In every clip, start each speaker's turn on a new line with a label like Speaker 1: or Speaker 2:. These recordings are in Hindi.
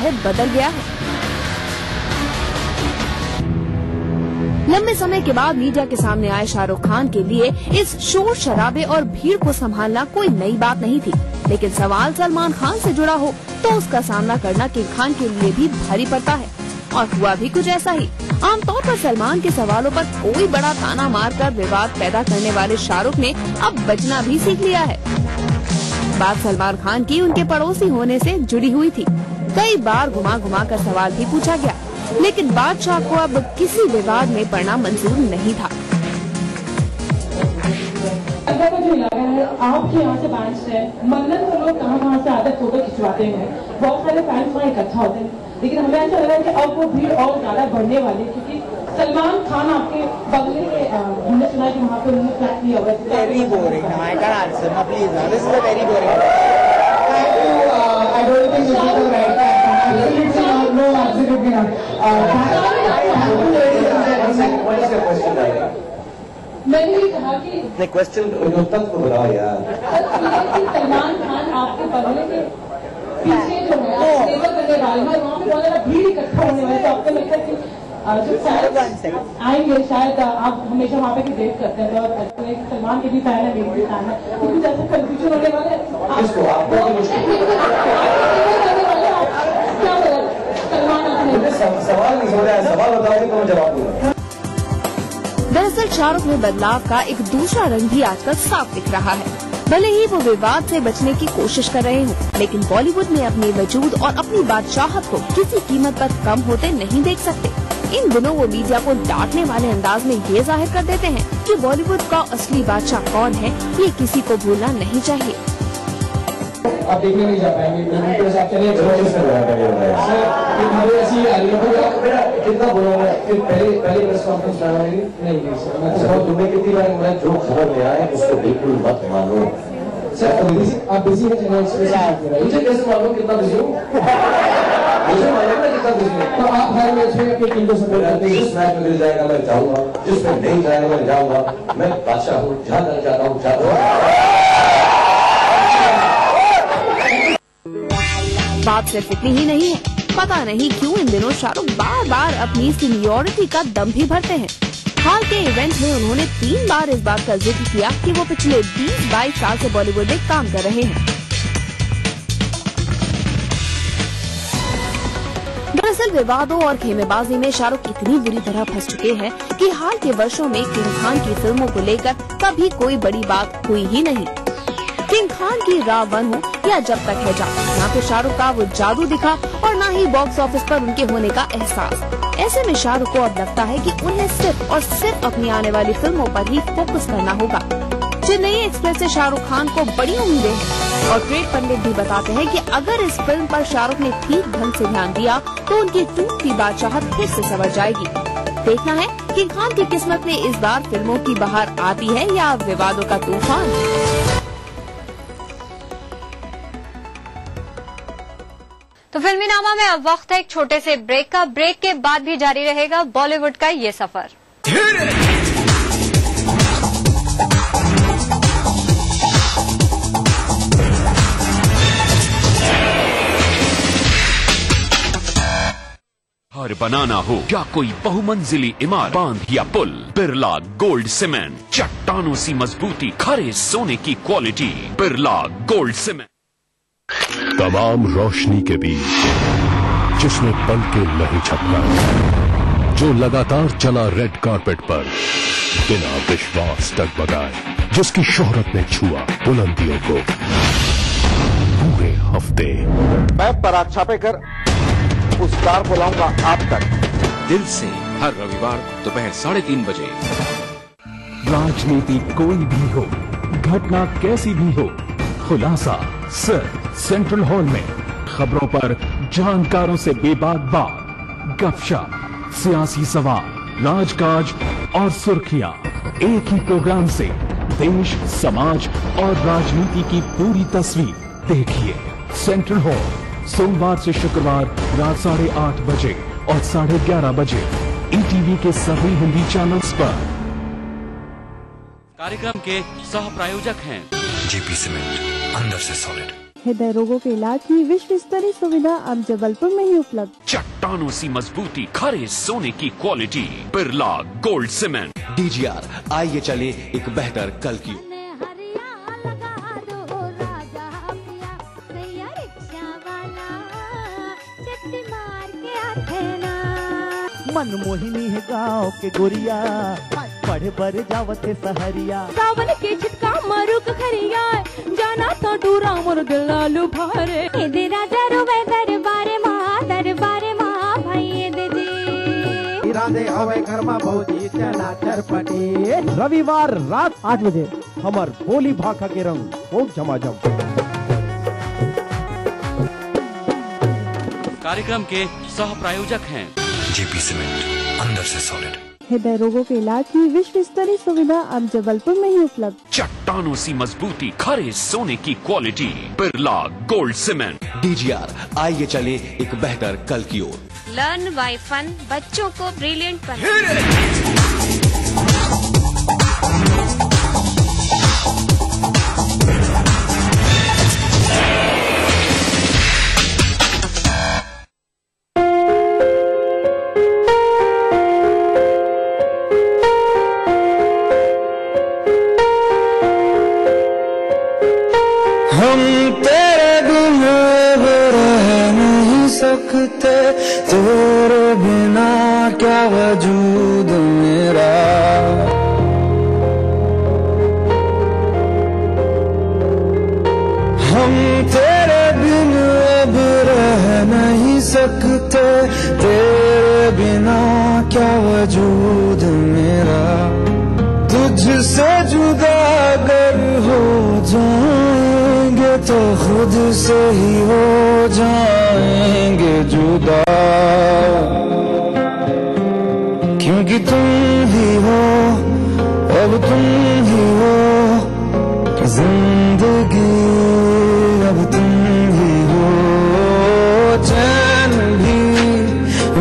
Speaker 1: है बदल गया है। लंबे समय के बाद मीडिया के सामने आए शाहरुख खान के लिए इस शोर शराबे और भीड़ को संभालना कोई नई बात नहीं थी, लेकिन सवाल सलमान खान से जुड़ा हो तो उसका सामना करना किंग खान के लिए भी भारी पड़ता है। और हुआ भी कुछ ऐसा ही। आमतौर पर सलमान के सवालों पर कोई बड़ा ताना मारकर विवाद पैदा करने वाले शाहरुख ने अब बचना भी सीख लिया है। बात सलमान खान की उनके पड़ोसी होने से जुड़ी हुई थी। कई बार घुमा घुमा कर सवाल भी पूछा गया, लेकिन बादशाह को अब किसी विवाद में पड़ना मंजूर नहीं था।
Speaker 2: आपके यहाँ से बैंड है, मन्नत तो लोग कहाँ से आते फोटो खिंचवाते हैं, बहुत सारे फैंस वहाँ इकट्ठा होते हैं, लेकिन हमें ऐसा लग रहा है कि अब वो भीड़ और ज्यादा बढ़ने वाली है, क्योंकि सलमान खान आपके बगले के हमने सुना है कि वहाँ पे उन्होंने फ्लैट लिया हुआ है।
Speaker 3: Very boring. I can't answer. No, please. This is a very boring.
Speaker 2: Thank you. I don't think this is the right time. Absolutely not. No, absolutely not.
Speaker 4: What is your question?
Speaker 2: मैंने ये कहा कि
Speaker 4: The question तब को बताओ यार।
Speaker 2: सलमान खान आपके बगले के पीछे जो है आप सेवा करने वाले हैं, वहाँ पे बहुत ज्यादा भीड़ इकट्ठा होने वाली है, तो आपको लगता है कि जो शायद आएंगे, शायद आप हमेशा वहाँ पे डेट करते हैं और सलमान के भी फैन है, मेरे भी फैन है, तो कुछ ऐसा कंफ्यूजन होने वाला है।
Speaker 4: सवाल नहीं हो रहा है, सवाल बताओगे तो मैं जवाब दूंगा।
Speaker 1: दरअसल शाहरुख में बदलाव का एक दूसरा रंग भी आजकल साफ दिख रहा है। भले ही वो विवाद से बचने की कोशिश कर रहे हों, लेकिन बॉलीवुड में अपने वजूद और अपनी बादशाहत को किसी कीमत पर कम होते नहीं देख सकते। इन दिनों वो मीडिया को डांटने वाले अंदाज में ये जाहिर कर देते हैं कि बॉलीवुड का असली बादशाह कौन है, ये किसी को भूलना नहीं चाहिए।
Speaker 2: आप देखने नहीं जा पाएंगे,
Speaker 4: कितना बोलोगे? पहले प्रेस कॉन्फ्रेंस नहीं, तुम्हें कितनी बार बोला जो खबर में आए उसको बिल्कुल मत मानो। सर आप बिजी हैं चैनल, मुझे कैसे मालूम कितना बिजी हूँ? मुझे मालूम है कितना बिजी हूँ। तो आप हर मैच में अपनी टीम को सपोर्ट करते हैं। जिस मैच में मिल जाएगा मैं जाऊँगा, जिसमें नहीं जाएगा मैं जाऊँगा। मैं बादशाह हूँ, जहाँ तक जाता हूँ जाता हूँ।
Speaker 1: बात सिर्फ इतनी ही नहीं है, पता नहीं क्यों इन दिनों शाहरुख बार बार अपनी सीनियरिटी का दम भी भरते हैं। हाल के इवेंट में उन्होंने 3 बार इस बात का जिक्र किया कि वो पिछले 20-22 साल से बॉलीवुड में काम कर रहे हैं। दरअसल विवादों और खेमेबाजी में शाहरुख इतनी बुरी तरह फंस चुके हैं कि हाल के वर्षों में किंग खान की फिल्मों को लेकर कभी कोई बड़ी बात हुई ही नहीं। किंग खान की रावण हो या जब तक है जा, ना तो शाहरुख का वो जादू दिखा और ना ही बॉक्स ऑफिस पर उनके होने का एहसास। ऐसे में शाहरुख को अब लगता है कि उन्हें सिर्फ और सिर्फ अपनी आने वाली फिल्मों पर ही फोकस करना होगा। चेन्नई एक्सप्रेस से शाहरुख खान को बड़ी उम्मीदें हैं और ट्रेड पंडित भी बताते हैं कि अगर इस फिल्म पर शाहरुख ने ठीक ढंग से ध्यान दिया तो उनकी टूटती बादशाहत फिर से संवर जाएगी। देखना है कि खान की किस्मत में इस बार फिल्मों की बहार आती है या विवादों का तूफान।
Speaker 5: तो फिल्मीनामा में अब वक्त है एक छोटे से ब्रेक का। ब्रेक के बाद भी जारी रहेगा बॉलीवुड का ये सफर।
Speaker 6: घर बनाना हो या कोई बहुमंजिली इमारत, बांध या पुल, बिरला गोल्ड सीमेंट, चट्टानों सी मजबूती, खरे सोने की क्वालिटी, बिरला गोल्ड सीमेंट।
Speaker 7: तमाम रोशनी के बीच जिसने पलके नहीं झपका, जो लगातार चला रेड कारपेट पर बिना विश्वास डगमगाए, जिसकी शोहरत ने छुआ बुलंदियों को पूरे हफ्ते।
Speaker 8: मैं पराग छापेकर उस कार को लाऊंगा आप तक।
Speaker 9: दिल से हर रविवार दोपहर 3:30 बजे।
Speaker 7: राजनीति कोई भी हो, घटना कैसी भी हो, खुलासा सिर्फ सेंट्रल हॉल में। खबरों पर जानकारों से बेबाक बात, गपशप, सियासी सवाल, राजकाज और सुर्खियां एक ही प्रोग्राम से देश, समाज और राजनीति की पूरी तस्वीर देखिए। सेंट्रल हॉल सोमवार से शुक्रवार रात 8:30 बजे और 11:30 बजे ईटीवी के सभी हिंदी चैनल्स पर।
Speaker 6: कार्यक्रम के सह प्रायोजक हैं
Speaker 10: जेपी सीमेंट, अंदर से सॉलिड। हृदय रोगों के इलाज की विश्व स्तरीय सुविधा अब जबलपुर में ही उपलब्ध।
Speaker 6: चट्टानों सी मजबूती, खरे सोने की quality, Birla gold cement.
Speaker 9: DGR, आइए चले एक बेहतर कल की।
Speaker 11: मनमोहिनी है गाँव के गोरिया, पढ़े पर जावते सहरिया।
Speaker 12: सावन के छिटका मारू खरिया, जाना तो डूरा मोर दिल लालू भारे। दे राजा रुबे दरबारे माँ भाई दे जी।
Speaker 11: राधे हवे घर में भौजी चला चरपटी। रविवार रात 8 बजे हमार बोली भाखा के रंग खूब झमाझम।
Speaker 9: कार्यक्रम के सह प्रायोजक हैं JP सीमेंट, अंदर से सॉलिड।
Speaker 10: हृदय रोगों के इलाज की विश्व स्तरीय सुविधा अब जबलपुर में ही उपलब्ध।
Speaker 6: चट्टानों सी मजबूती, खरे सोने की quality, Birla gold cement.
Speaker 9: DGR, आइए चले एक बेहतर कल की ओर।
Speaker 5: लर्न बाय फन, बच्चों को ब्रिलियंट बनाए।
Speaker 13: हम तेरे बिना रह नहीं सकते, तेरे बिना क्या वजूद मेरा। हम तेरे बिना अब रह नहीं सकते, तेरे बिना क्या वजूद मेरा। तुझसे जुदा अगर हो जाएंगे तो खुद से ही हो जाएंगे जुदा, क्योंकि तुम ही हो, अब तुम ही हो जिंदगी, अब तुम ही हो। चैन भी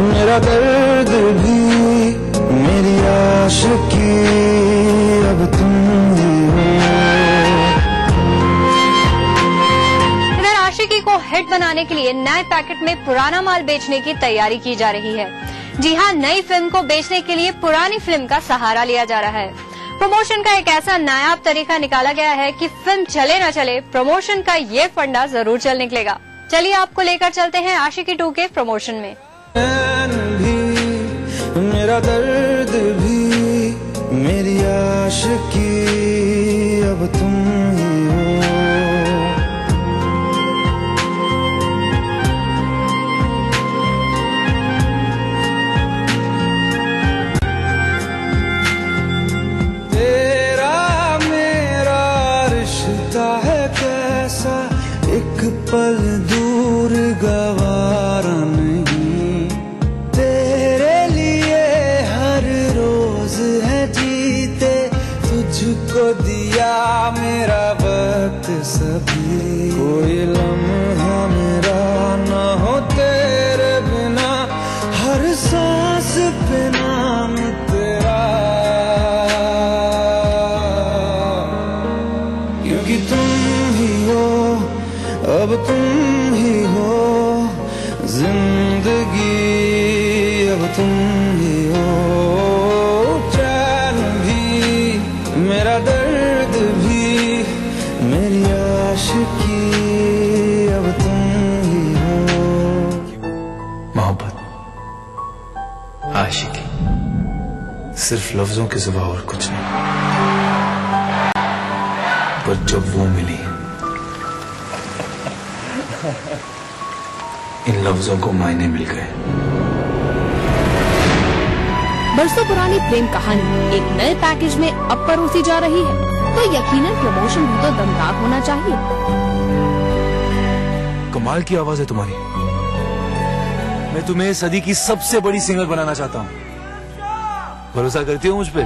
Speaker 13: मेरा दर्द भी मेरी आशिकी, अब तुम ही हो।
Speaker 5: इधर आशिकी को हिट बनाने के लिए नए पैकेट में पुराना माल बेचने की तैयारी की जा रही है। जी हां, नई फिल्म को बेचने के लिए पुरानी फिल्म का सहारा लिया जा रहा है। प्रमोशन का एक ऐसा नायाब तरीका निकाला गया है कि फिल्म चले न चले, प्रमोशन का ये फंडा जरूर चल निकलेगा। चलिए आपको लेकर चलते हैं आशिकी 2 के प्रमोशन में।
Speaker 13: मेरा दर्द भी मेरी आशिकी, अब तुम ही हो। तेरा मेरा रिश्ता है कैसा, एक पल दूर गवारा नहीं। तेरे लिए हर रोज है जीते, तुझको दिया मेरा वक्त सभी। कोई लम्हा मेरा न हो तेरे बिना, हर सांस पे नाम तेरा, क्योंकि तुम ही हो, अब तुम ही हो जिंदगी, अब तुम ही हो। चैन भी मेरा दर्द भी मेरी आशिकी, अब तुम ही हो।
Speaker 14: मोहब्बत, आशिकी सिर्फ लफ्जों के सिवा और कुछ नहीं, पर जब वो मिली इन लफ्जों को मायने मिल गए।
Speaker 1: बरसों पुरानी प्रेम कहानी एक नए पैकेज में अब परोसी जा रही है, तो यकीनन प्रमोशन भी तो दमदार होना चाहिए।
Speaker 14: कमाल की आवाज है तुम्हारी, मैं तुम्हें सदी की सबसे बड़ी सिंगर बनाना चाहता हूँ। भरोसा करती हो मुझ पे?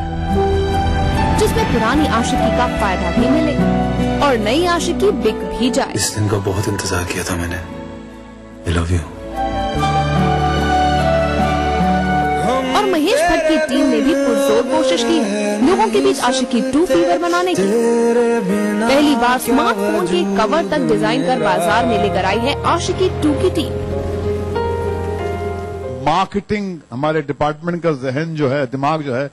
Speaker 1: जिसमें पुरानी आशिकी का फायदा भी मिले और नई आशिकी बिक भी जाए।
Speaker 14: इस दिन का बहुत इंतजार किया था मैंने। I love you।
Speaker 1: और महेश भट्ट की टीम ने भी पुरजोर कोशिश की है लोगों के बीच आशिकी 2 फीवर बनाने की। पहली बार स्मार्टफोन के कवर तक डिजाइन कर बाजार में लेकर आई है आशिकी 2 की टीम।
Speaker 15: मार्केटिंग हमारे डिपार्टमेंट का जहन जो है, दिमाग जो है,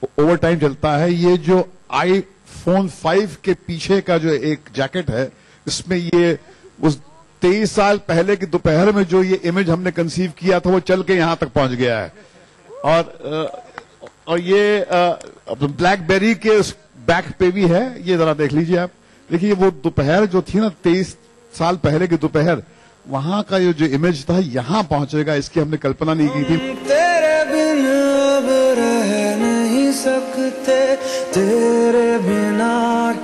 Speaker 15: ओवर टाइम चलता है। ये जो iPhone 5 के पीछे का जो एक जैकेट है, इसमें ये उस 23 साल पहले की दोपहर में जो ये इमेज हमने कंसीव किया था वो चल के यहां तक पहुंच गया है। और ये ब्लैकबेरी के बैक पे भी है, ये जरा देख लीजिए आप। देखिए वो दोपहर जो थी ना, 23 साल पहले की दोपहर, वहां का ये जो इमेज था यहां पहुंचेगा, इसकी हमने कल्पना नहीं की थी।
Speaker 13: तेरे बिन अब रह नहीं सकते, तेरे बिना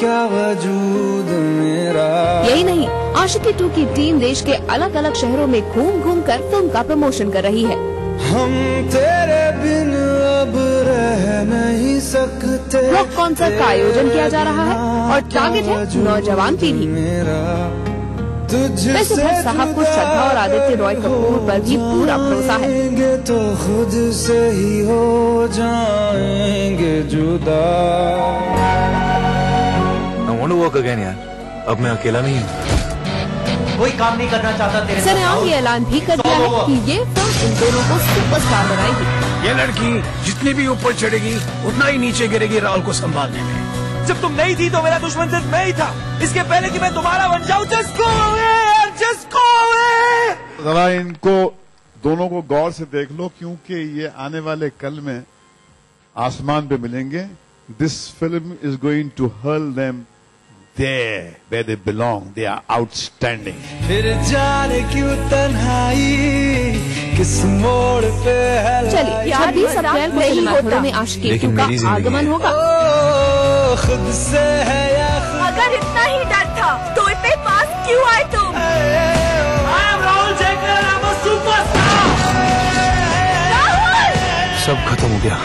Speaker 13: क्या वजूद मेरा।
Speaker 1: यही नहीं, आशिकी 2 की टीम देश के अलग अलग शहरों में घूम घूम कर फिल्म का प्रमोशन कर रही है।
Speaker 13: हम तेरे बिन अब रह नहीं सकते।
Speaker 1: रॉक कॉन्सर्ट का आयोजन किया जा रहा है और टारगेट है नौजवान पीढ़ी। वैसे भट्ट साहब को श्रद्धा और आदित्य रॉय कपूर पर भी पूरा भरोसा है।
Speaker 13: तो खुद से ही हो जाएंगे जुदा।
Speaker 14: I want to work again यार, अब मैं अकेला नहीं हूँ।
Speaker 3: कोई काम नहीं करना चाहता तेरे साथ।
Speaker 1: सरेआम ये ऐलान भी कर दिया है कि ये फिल्म इन दोनों को सुपरस्टार बनाएगी।
Speaker 16: ये लड़की जितनी भी ऊपर चढ़ेगी उतना ही नीचे गिरेगी राहुल को संभालने में।
Speaker 14: जब तुम नहीं थी तो मेरा दुश्मन सिर्फ मैं ही था, इसके पहले कि मैं तुम्हारा बन जाऊं। Just go away यार, just go away।
Speaker 15: जरा इनको दोनों को गौर से देख लो, क्योंकि ये आने वाले कल में आसमान पे मिलेंगे। This film is going to hurl them there where they belong. They are outstanding.
Speaker 13: फिर जाने क्यों तन्हाई किस मोड़ पे है।
Speaker 1: चलिए 26 अप्रैल को सिनेमाघरों में आशिकी 2 का आगमन होगा।
Speaker 13: खुद से है या
Speaker 12: अगर इतना ही डर था तो इतने पास क्यों आए तुम?
Speaker 14: I am Rahul Jankar, I am a superstar।
Speaker 16: सब खत्म हो गया।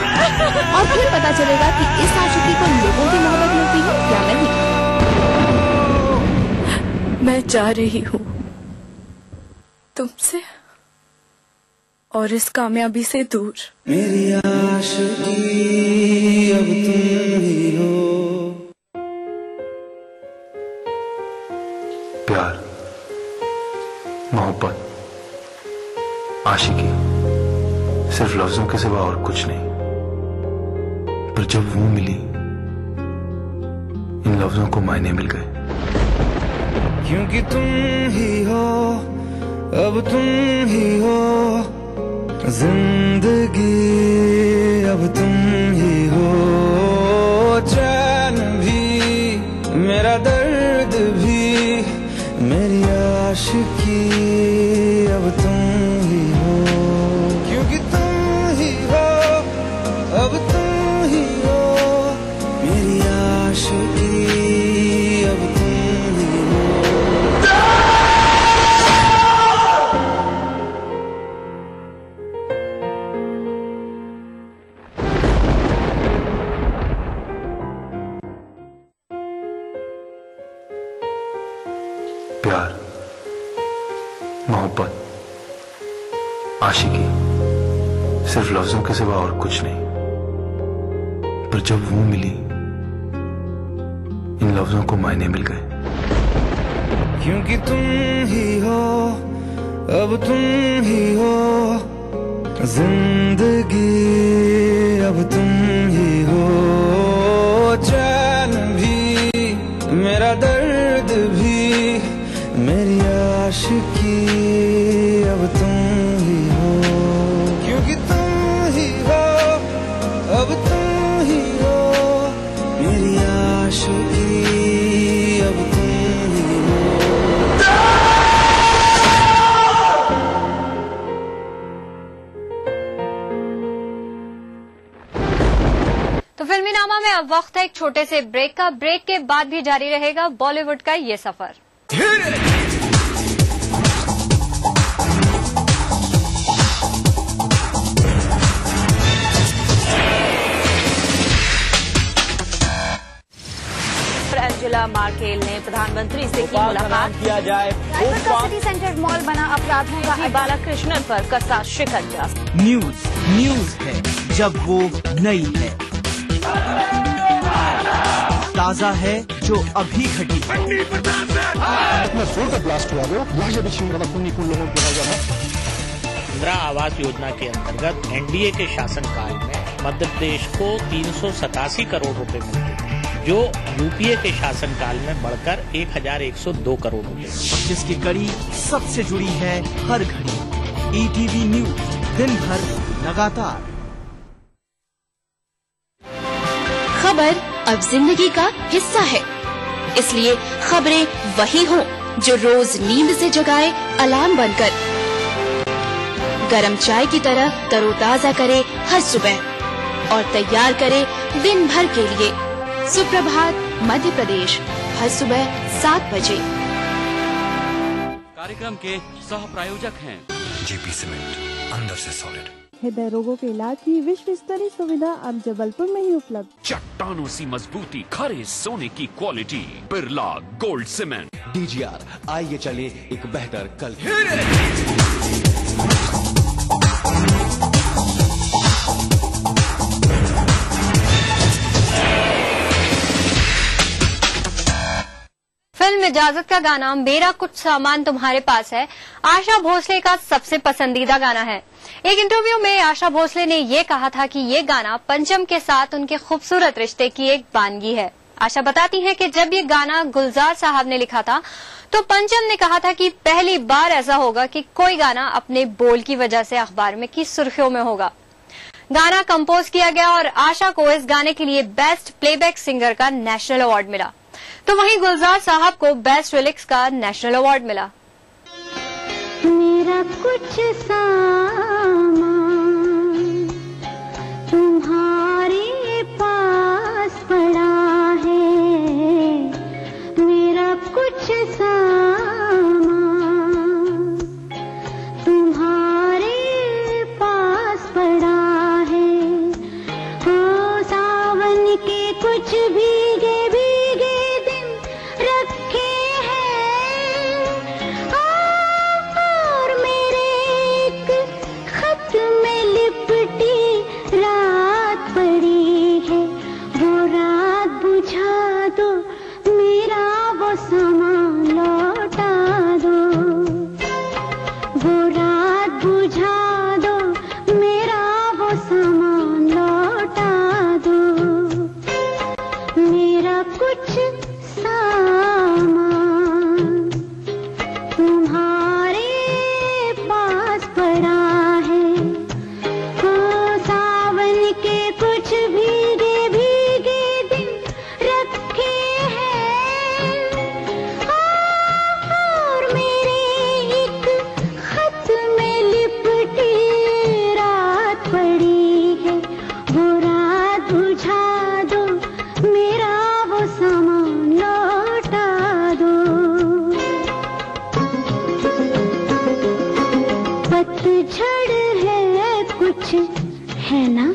Speaker 1: और फिर पता चलेगा कि इस आशिकी को लोगों की मोहब्बत मिलती है या नहीं।
Speaker 12: मैं जा रही हूँ तुमसे और इस कामयाबी से दूर।
Speaker 13: मेरी आशिकी अब तुम ही हो।
Speaker 14: प्यार, मोहब्बत, आशिकी सिर्फ लफ्जों के सिवा और कुछ नहीं। पर जब वो मिली, इन लफ्जों को मायने मिल गए।
Speaker 13: क्योंकि तुम ही हो, अब तुम ही हो, जिंदगी अब तुम ही हो। चैन भी, मेरा दर्द भी, मेरी आशिकी अब तुम ही हो। क्योंकि तुम ही हो, अब तुम ही हो, मेरी आशिकी अब तुम ही हो।
Speaker 14: प्यार, मोहब्बत, आशिकी सिर्फ लफ्जों के सिवा और कुछ नहीं। पर जब वो मिली, इन लफ्जों को मायने मिल गए।
Speaker 13: क्योंकि तुम ही हो, अब तुम ही हो, जिंदगी अब तुम ही हो। चैन भी, मेरा दर्द भी, मेरी आशिकी अब तुम ही हो। क्योंकि तुम ही हो, अब तुम ही हो, मेरी आशिकी अब तुम ही हो।
Speaker 5: तो फिल्मी नामा में अब वक्त है एक छोटे से ब्रेक का। ब्रेक के बाद भी जारी रहेगा बॉलीवुड का ये सफर।
Speaker 17: एंजेला मार्केल ने प्रधानमंत्री से की मुलाकात।
Speaker 18: किया जाए
Speaker 17: सिटी सेंटर मॉल बना अपराधों का बालाकृष्णन पर कसा शिकंजा।
Speaker 19: न्यूज है जब वो नई है, ताजा है जो अभी घटी है।
Speaker 20: ब्लास्ट हुआ
Speaker 21: इंदिरा आवास योजना के अंतर्गत एनडीए के शासनकाल में मध्य प्रदेश को 387 करोड़ रुपए मिलते थे, जो यूपीए के शासनकाल में बढ़कर 1102 करोड़ रुपए,
Speaker 19: जिसकी कड़ी सबसे जुड़ी है हर घड़ी। ईटीवी न्यूज, दिन भर लगातार
Speaker 1: खबर अब जिंदगी का हिस्सा है, इसलिए खबरें वही हों जो रोज नींद से जगाए अलार्म बनकर, गरम चाय की तरह तरोताजा करे हर सुबह और तैयार करे दिन भर के लिए। सुप्रभात मध्य प्रदेश, हर सुबह 7 बजे।
Speaker 6: कार्यक्रम के सह प्रायोजक हैं
Speaker 9: जेपी सीमेंट, अंदर से सॉलिड।
Speaker 10: हृदय रोगों के इलाज की विश्व स्तरीय सुविधा अब जबलपुर में ही उपलब्ध।
Speaker 6: चट्टानों सी मजबूती, खरे सोने की quality, Birla gold cement.
Speaker 22: DGR, आइए चले एक बेहतर कल।
Speaker 5: फिल्म इजाजत का गाना मेरा कुछ सामान तुम्हारे पास है आशा भोसले का सबसे पसंदीदा गाना है। एक इंटरव्यू में आशा भोसले ने ये कहा था कि ये गाना पंचम के साथ उनके खूबसूरत रिश्ते की एक वानगी है। आशा बताती हैं कि जब ये गाना गुलजार साहब ने लिखा था तो पंचम ने कहा था कि पहली बार ऐसा होगा कि कोई गाना अपने बोल की वजह से अखबार में की सुर्खियों में होगा। गाना कंपोज किया गया और आशा को इस गाने के लिए बेस्ट प्लेबैक सिंगर का नेशनल अवार्ड मिला, तो वहीं गुलजार साहब को बेस्ट लिरिक्स का नेशनल अवार्ड मिला।
Speaker 12: मेरा कुछ सामान तुम्हारे पास पड़ा है, मेरा कुछ सामान तुम्हारे पास पड़ा है। ओ सावन के कुछ भीगे भीगे दिन रखे हैं, और मेरे एक खत में लिपटी रात पड़ी है। वो रात बुझा दो, मेरा वो सामान लौटा दो। वो रात बुझा दो, मेरा वो सामान लौटा दो। मेरा कुछ सामान तुम्हारे पास पड़ा है। ओ सावन के कुछ भीगे भीगे दिन रखे हैं, और मेरे एक खत में लिपटी रात पड़ी है। वो रात बुझा दो, मेरा वो सामान लौटा दो। पतझड़ है कुछ है ना,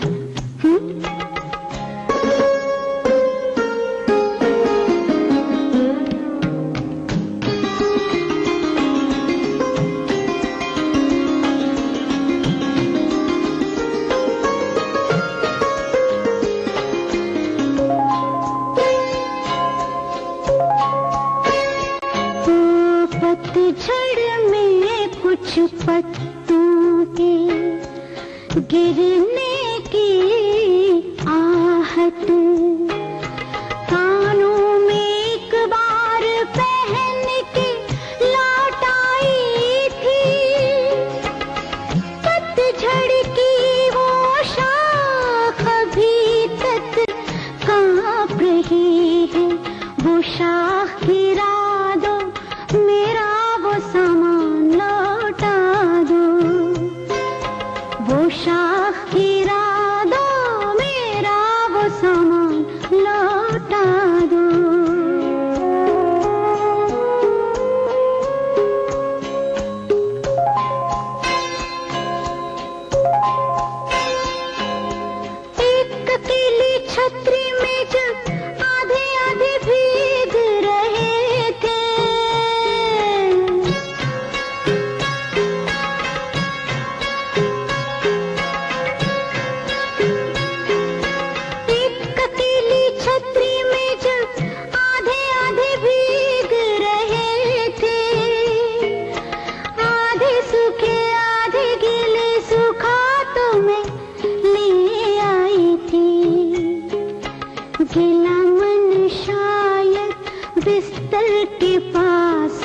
Speaker 12: पतझड़ में कुछ पत्तों के गिरने की आहट, कानों में एक बार पहन के लौट आई थी। पतझड़ की वो शाख अभी तक कांप रही है। वो शाख गिरा दो, मेरा वो सामान लौटा दो। वो शाख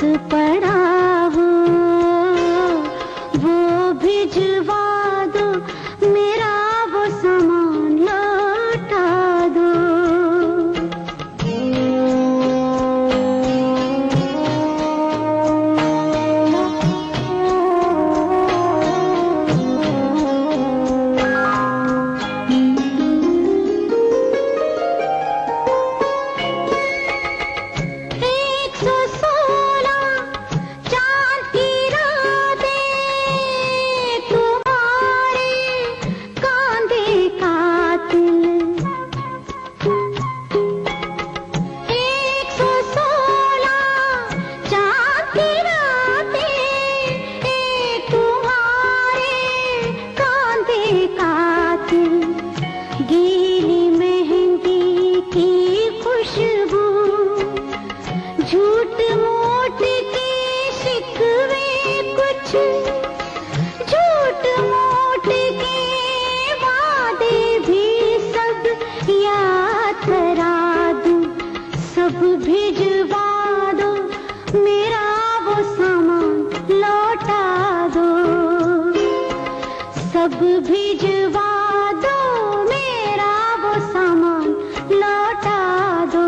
Speaker 12: पड़ा हो वो भिजवा दो, मेरा वो सामान लौटा दो। सब भिजवा दो, मेरा वो सामान लौटा दो।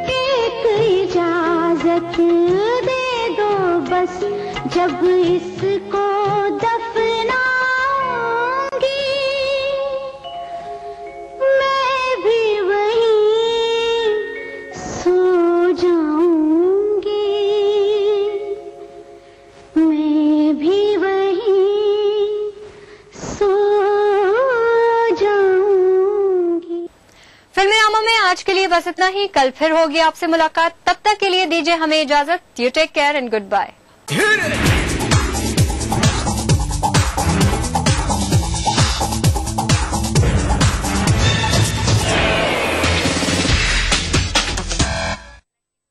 Speaker 12: एक इजाजत दे दो बस, जब इसको दफनाऊंगी मैं भी वहीं सो जाऊंगी, मैं भी
Speaker 5: फिल्मीनामा में आज के लिए बस इतना ही। कल फिर होगी आपसे मुलाकात, तब तक के लिए दीजिए हमें इजाजत। You take care and goodbye.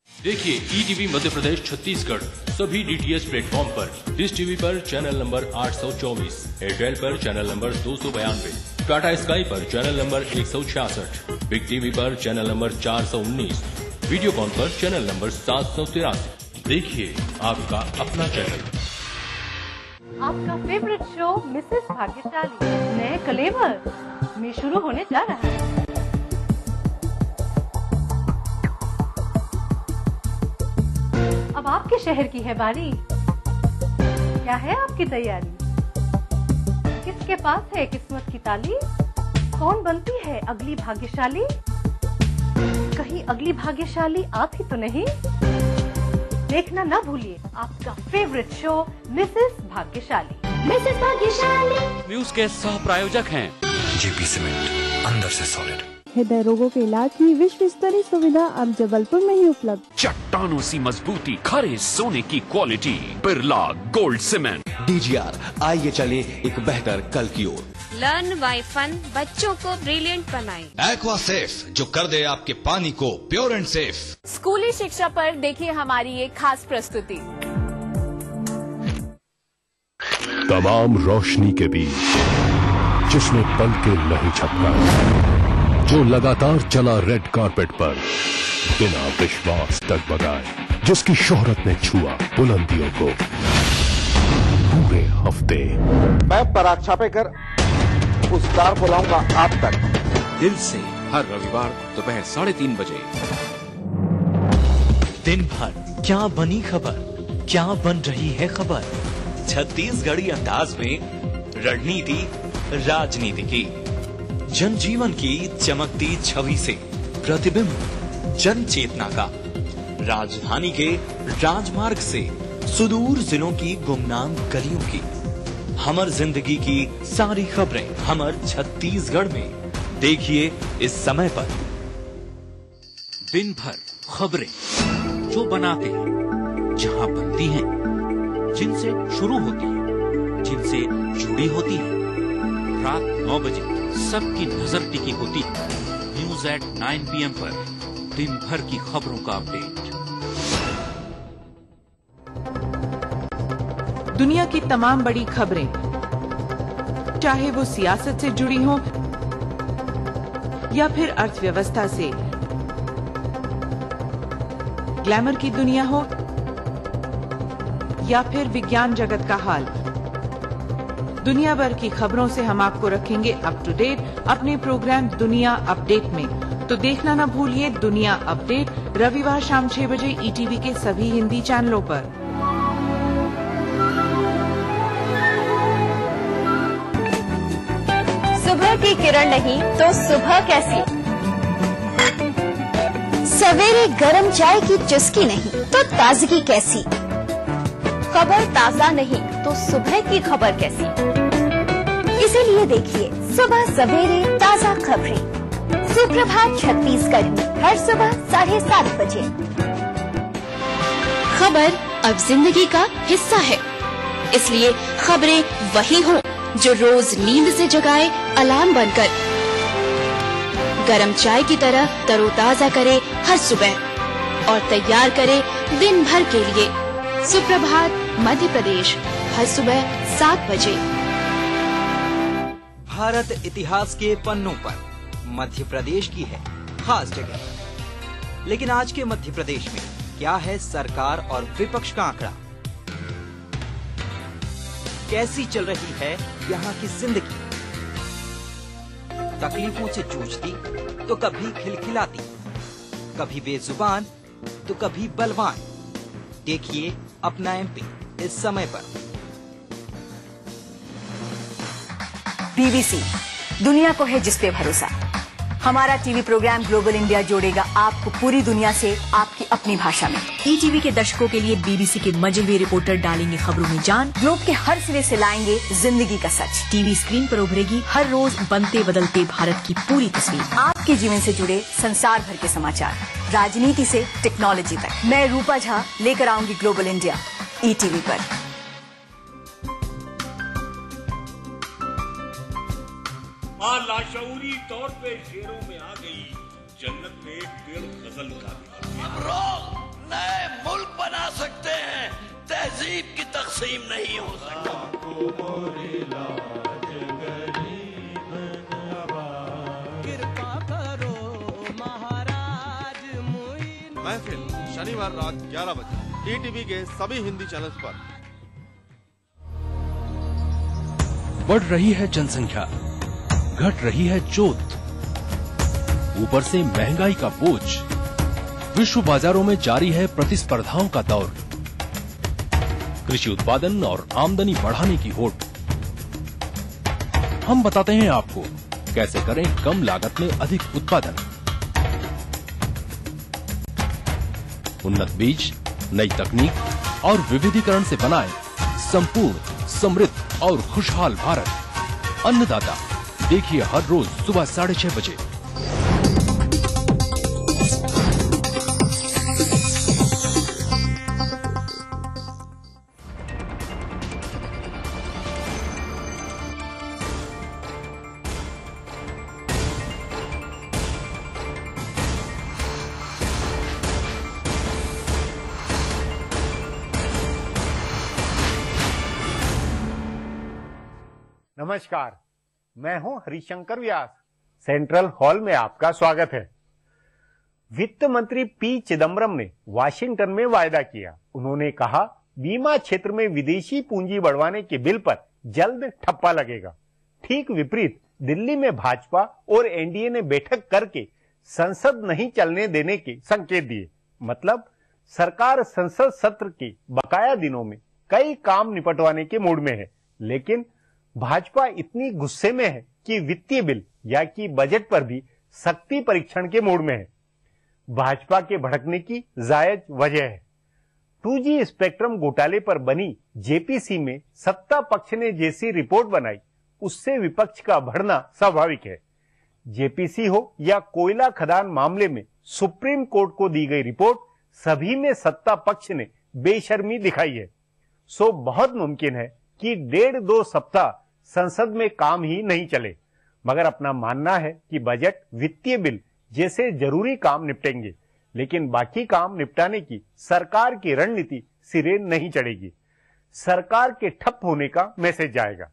Speaker 18: देखिए ईटीवी मध्य प्रदेश छत्तीसगढ़ सभी डीटीएच प्लेटफॉर्म पर, डिश टीवी पर चैनल नंबर 824, एयरटेल पर चैनल नंबर 292, टाटा स्काई पर चैनल नंबर 166, बिग टीवी पर चैनल नंबर 419, वीडियोकॉन पर चैनल नंबर 783। देखिए आपका अपना चैनल।
Speaker 20: आपका फेवरेट शो मिसेस भाग्यशाली नए कलेवर में शुरू होने जा रहा है। अब आपके शहर की है बारी, क्या है आपकी तैयारी? किसके पास है किस्मत की ताली? कौन बनती है अगली भाग्यशाली? कहीं अगली भाग्यशाली आप ही तो नहीं? देखना ना भूलिए आपका फेवरेट शो मिसेस भाग्यशाली।
Speaker 12: मिसेस भाग्यशाली
Speaker 6: न्यूज के सह प्रायोजक हैं
Speaker 9: जेपी सीमेंट, अंदर से सॉलिड।
Speaker 10: हृदय रोगों के इलाज की विश्व स्तरीय सुविधा अब जबलपुर में ही उपलब्ध।
Speaker 6: चट्टानों सी मजबूती, खरे सोने की quality, Birla gold cement.
Speaker 22: DGR, आइए चले एक बेहतर कल की ओर।
Speaker 23: लर्न बाय फन, बच्चों को ब्रिलियंट बनाएं।
Speaker 24: एक्वा सेफ, जो कर दे आपके पानी को प्योर एंड सेफ।
Speaker 17: स्कूली शिक्षा पर देखिए हमारी एक खास प्रस्तुति।
Speaker 7: तमाम रोशनी के बीच जिसने पल के नहीं झपका, जो लगातार चला रेड कारपेट पर बिना विश्वास डगमगाए, जिसकी शोहरत ने छुआ बुलंदियों को पूरे हफ्ते।
Speaker 8: मैं पराग छापेकर उस कार को लाऊंगा आप तक।
Speaker 6: दिल से हर रविवार दोपहर 3:30 बजे।
Speaker 19: दिन भर क्या बनी खबर, क्या बन रही है खबर, छत्तीसगढ़ी अंदाज में रणनीति राजनीति की, जनजीवन की चमकती छवि से प्रतिबिंब जन चेतना का, राजधानी के राजमार्ग से सुदूर जिलों की गुमनाम गलियों की, हमर जिंदगी की सारी खबरें हमर छत्तीसगढ़ में। देखिए इस समय पर
Speaker 6: दिन भर खबरें जो बनाते हैं, जहां बनती हैं, जिनसे शुरू होती हैं, जिनसे जुड़ी होती हैं। रात 9 बजे सबकी नजर टिकी होती है न्यूज एट 9 PM पर दिन भर की खबरों का अपडेट।
Speaker 25: दुनिया की तमाम बड़ी खबरें, चाहे वो सियासत से जुड़ी हों या फिर अर्थव्यवस्था से, ग्लैमर की दुनिया हो या फिर विज्ञान जगत का हाल, दुनिया भर की खबरों से हम आपको रखेंगे अप टू डेट अपने प्रोग्राम दुनिया अपडेट में। तो देखना न भूलिए दुनिया अपडेट रविवार शाम 6 बजे ईटीवी के सभी हिंदी चैनलों पर।
Speaker 17: सुबह की किरण नहीं तो सुबह कैसी, सवेरे गरम चाय की चुस्की नहीं तो ताजगी कैसी, खबर ताजा नहीं तो सुबह की खबर कैसी। इसीलिए देखिए सुबह सवेरे ताजा खबरें, सुप्रभात छत्तीसगढ़ में हर सुबह 7:30 बजे।
Speaker 1: खबर अब जिंदगी का हिस्सा है, इसलिए खबरें वही हों जो रोज नींद से जगाए अलार्म बनकर, गरम चाय की तरह तरोताजा करे हर सुबह और तैयार करे दिन भर के लिए। सुप्रभात मध्य प्रदेश हर सुबह 7 बजे।
Speaker 2: भारत इतिहास के पन्नों पर मध्य प्रदेश की है खास जगह, लेकिन आज के मध्य प्रदेश में क्या है सरकार और विपक्ष का आंकड़ा? कैसी चल रही है यहाँ की जिंदगी? तकलीफों से जूझती तो कभी खिलखिलाती, कभी बेजुबान तो कभी बलवान। देखिए अपना एमपी इस समय पर।
Speaker 3: बीबीसी, दुनिया को है जिस पे भरोसा। हमारा टीवी प्रोग्राम ग्लोबल इंडिया जोड़ेगा आपको पूरी दुनिया से आपकी अपनी भाषा में।
Speaker 4: ईटीवी के दर्शकों के लिए बीबीसी के मजे हुए रिपोर्टर डालेंगे खबरों में जान।
Speaker 3: ग्लोब के हर सिरे से लाएंगे जिंदगी का सच।
Speaker 4: टीवी स्क्रीन पर उभरेगी हर रोज बनते बदलते भारत की पूरी तस्वीर।
Speaker 3: आपके जीवन से जुड़े संसार भर के समाचार, राजनीति से टेक्नोलॉजी तक। मैं रूपा झा लेकर आऊंगी ग्लोबल इंडिया ईटीवी पर।
Speaker 11: लाशऊरी तौर पे शेरों में आ गई जन्नत में एक पेड़ गजल का।
Speaker 15: हम लोग नए मुल्क बना सकते हैं, तहजीब की तकसीम नहीं हो सकती।
Speaker 26: कृपा करो महाराज
Speaker 27: महफिल शनिवार रात 11 बजे ईटीवी के सभी हिंदी चैनल्स पर।
Speaker 18: बढ़ रही है जनसंख्या, घट रही है जोत, ऊपर से महंगाई का बोझ, विश्व बाजारों में जारी है प्रतिस्पर्धाओं का दौर, कृषि उत्पादन और आमदनी बढ़ाने की होड़। हम बताते हैं आपको कैसे करें कम लागत में अधिक उत्पादन। उन्नत बीज, नई तकनीक और विविधीकरण से बनाएं संपूर्ण, समृद्ध और खुशहाल भारत। अन्नदाता देखिए हर रोज सुबह 6:30 बजे।
Speaker 28: नमस्कार, मैं हूं हरिशंकर व्यास। सेंट्रल हॉल में आपका स्वागत है। वित्त मंत्री पी चिदम्बरम ने वाशिंगटन में वायदा किया। उन्होंने कहा बीमा क्षेत्र में विदेशी पूंजी बढ़वाने के बिल पर जल्द ठप्पा लगेगा। ठीक विपरीत दिल्ली में भाजपा और एनडीए ने बैठक करके संसद नहीं चलने देने के संकेत दिए। मतलब सरकार संसद सत्र के बकाया दिनों में कई काम निपटवाने के मूड में है, लेकिन भाजपा इतनी गुस्से में है कि वित्तीय बिल या कि बजट पर भी सख्ती परीक्षण के मूड में है। भाजपा के भड़कने की जायज वजह है। 2G स्पेक्ट्रम घोटाले पर बनी जेपीसी में सत्ता पक्ष ने जैसी रिपोर्ट बनाई, उससे विपक्ष का बढ़ना स्वाभाविक है। जेपीसी हो या कोयला खदान मामले में सुप्रीम कोर्ट को दी गई रिपोर्ट, सभी में सत्ता पक्ष ने बेशर्मी दिखाई है। सो बहुत मुमकिन है कि 1.5-2 सप्ताह संसद में काम ही नहीं चले, मगर अपना मानना है कि बजट, वित्तीय बिल जैसे जरूरी काम निपटेंगे, लेकिन बाकी काम निपटाने की सरकार की रणनीति सिरे नहीं चढ़ेगी। सरकार के ठप होने का मैसेज जाएगा।